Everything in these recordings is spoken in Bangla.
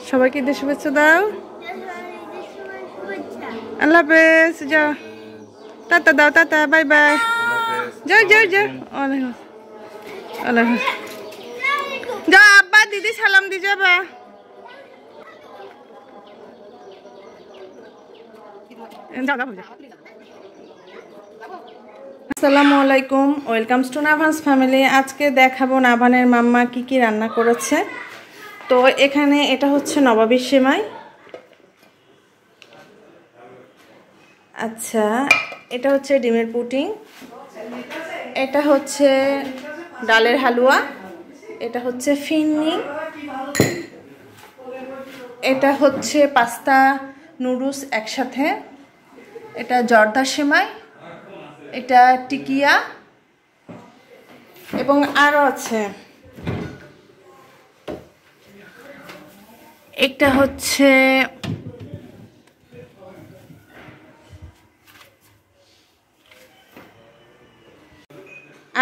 সবাইকে ঈদের শুভেচ্ছা দাও। আল্লাহ হাফেজ। যাও, টাটা দাও, টাটা, বাই বাই। যাও যাও যাও। আল্লাহ হাফেজ। যাও আব্বা দিদি সালাম দি যাবা। আসসালামু আলাইকুম, ওয়েলকামস টু নাভানস ফ্যামিলি। আজকে দেখাবো নাভানের মাম্মা কি কি রান্না করেছে। তো এখানে এটা হচ্ছে নবাবী সেমাই। আচ্ছা, এটা হচ্ছে ডিমের পুডিং, এটা হচ্ছে ডালের হালুয়া, এটা হচ্ছে ফিন্নি, এটা হচ্ছে পাস্তা নুডলস একসাথে, এটা জর্দা সেমাই, এটা টিকিয়া এবং আরও আছে। এটা হচ্ছে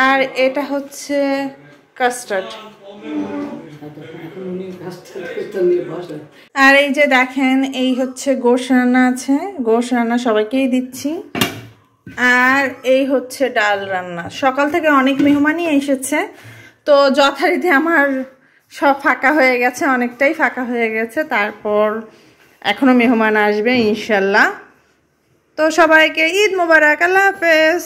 আর এটা হচ্ছে কাস্টার্ড। আর এই যে দেখেন, এই হচ্ছে গোশ রান্না আছে, গোশ রান্না সবাইকেই দিচ্ছি। আর এই হচ্ছে ডাল রান্না। সকাল থেকে অনেক মেহমানই এসেছে, তো যথারীতি আমার সব ফাঁকা হয়ে গেছে, অনেকটাই ফাঁকা হয়ে গেছে। তারপর এখনো মেহমান আসবে ইনশাল্লাহ। তো সবাইকে ঈদ মোবারক, আল্লাহ হাফেজ।